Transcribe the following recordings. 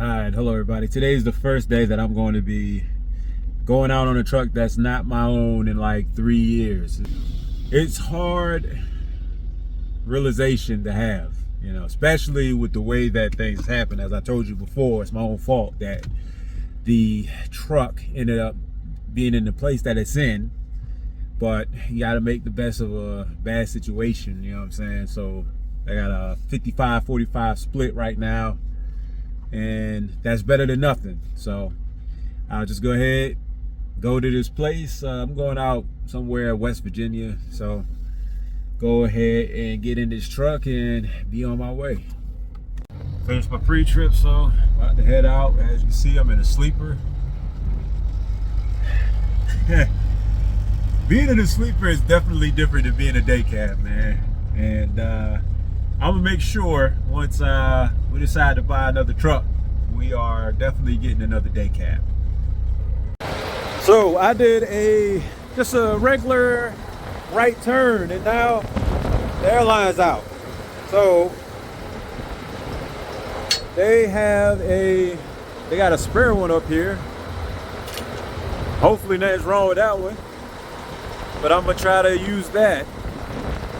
Alright, hello everybody. Today is the first day that I'm going to be going out on a truck that's not my own in like 3 years. It's hard realization to have, especially with the way that things happen. As I told you before, it's my own fault that the truck ended up being in the place that it's in. But you got to make the best of a bad situation, you know what I'm saying? So I got a 55-45 split right now, and that's better than nothing. So I'll just go ahead, go to this place. I'm going out somewhere in West Virginia, so go ahead and get in this truck and be on my way. Finished my pre-trip, so about to head out. As you can see, I'm in a sleeper. Being in a sleeper is definitely different than being a day cab, man. And I'm gonna make sure once we decide to buy another truck, we are definitely getting another day cab. So I did just a regular right turn, and now the airline's out. So they got a spare one up here. Hopefully nothing's wrong with that one, but I'm gonna try to use that.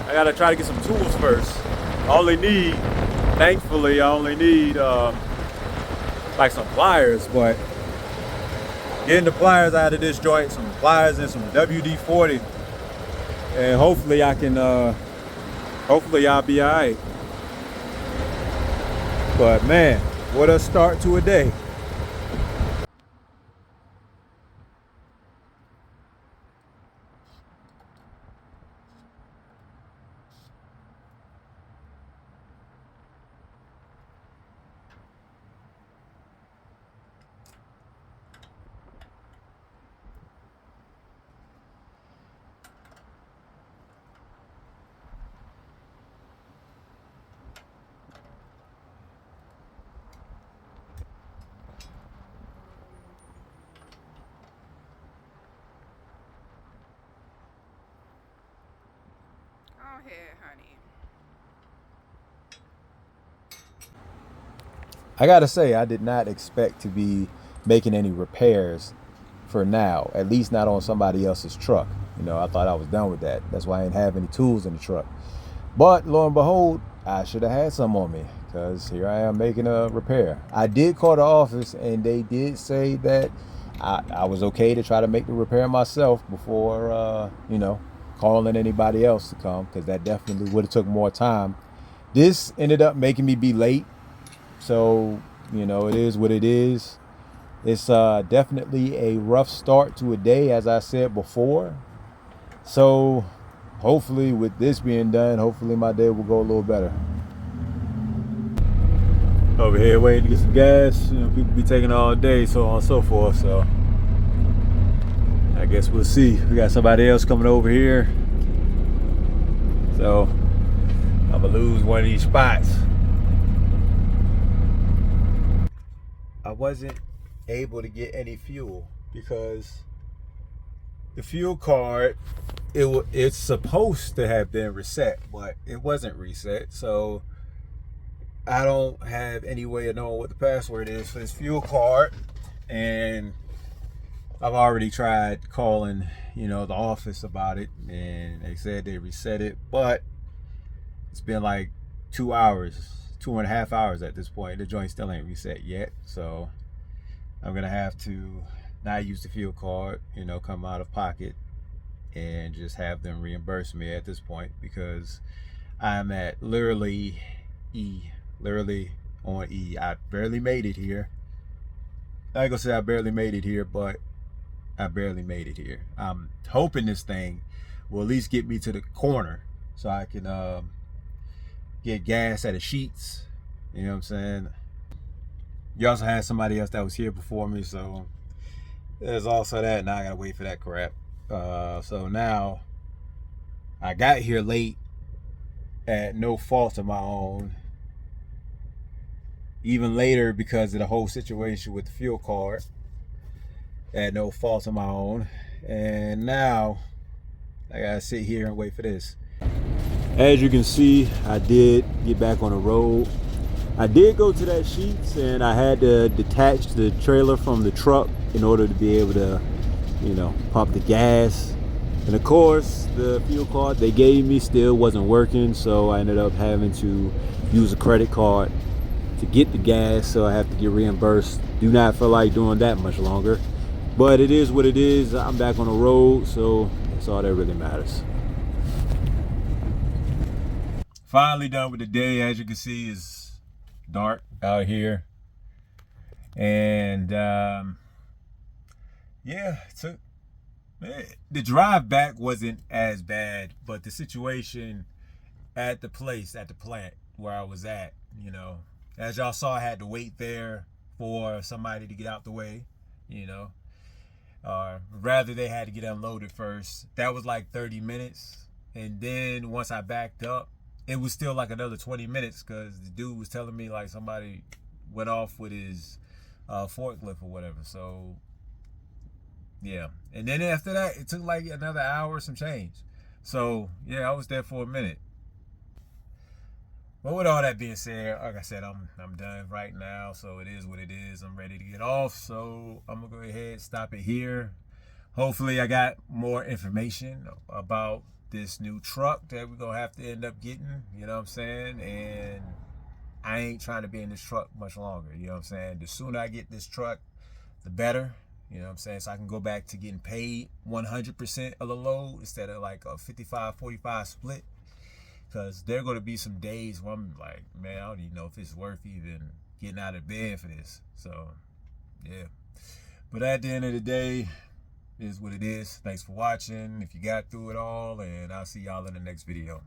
I gotta try to get some tools first. Thankfully, I only need like some pliers, but getting the pliers out of this joint, some pliers and some WD-40, and hopefully I'll be all right. But man, what a start to a day. Go ahead, honey. I gotta say, I did not expect to be making any repairs for now, at least not on somebody else's truck. I thought I was done with that. That's why I didn't have any tools in the truck. But lo and behold, I should have had some on me, because here I am making a repair. I did call the office, and they did say that I was okay to try to make the repair myself before, calling anybody else to come, because that definitely would have took more time. This ended up making me be late, so it is what it is. It's definitely a rough start to a day, as I said before. So hopefully with this being done, hopefully my day will go a little better. Over here waiting to get some gas. People be taking all day, so on and so forth. So I guess we'll see. We got somebody else coming over here, so I'm gonna lose one of these spots. I wasn't able to get any fuel because the fuel card, it's supposed to have been reset, but it wasn't reset. So I don't have any way of knowing what the password is for this fuel card, and I've already tried calling, the office about it, and they said they reset it, but it's been like 2.5 hours at this point. The joint still ain't reset yet, so I'm gonna have to not use the fuel card, come out of pocket and just have them reimburse me at this point, because I'm at literally on E. I barely made it here. I ain't gonna say I barely made it here, but I barely made it here. I'm hoping this thing will at least get me to the corner so I can get gas at the Sheets. You know what I'm saying? You also had somebody else that was here before me, so there's also that. Now I gotta wait for that crap. So now I got here late at no fault of my own. Even later because of the whole situation with the fuel card, at no fault of my own. And now I gotta sit here and wait for this. As you can see, I did get back on the road. I did go to that Sheets and I had to detach the trailer from the truck in order to be able to, you know, pump the gas. And of course, the fuel card they gave me still wasn't working, so I ended up having to use a credit card to get the gas, so I have to get reimbursed. Do not feel like doing that much longer, but it is what it is. I'm back on the road, so that's all that really matters. Finally done with the day. As you can see, it's dark out here, and yeah, the drive back wasn't as bad, but the situation at the plant where I was at, you know, as y'all saw, I had to wait there for somebody to get out the way, you know, or rather they had to get unloaded first. That was like 30 minutes. And then once I backed up, it was still like another 20 minutes because the dude was telling me like somebody went off with his forklift or whatever. So yeah. And then after that, it took like another hour, some change. So yeah, I was there for a minute. But with all that being said, like I said, I'm done right now, so it is what it is. I'm ready to get off, so I'm gonna go ahead, stop it here. Hopefully I got more information about this new truck that we're gonna have to end up getting, you know what I'm saying? And I ain't trying to be in this truck much longer, you know what I'm saying? The sooner I get this truck, the better, you know what I'm saying? So I can go back to getting paid 100% of the load instead of like a 55-45 split. Because there are going to be some days where I'm like, man, I don't even know if it's worth even getting out of bed for this. So, yeah. But at the end of the day, it is what it is. Thanks for watching. If you got through it all, and I'll see y'all in the next video.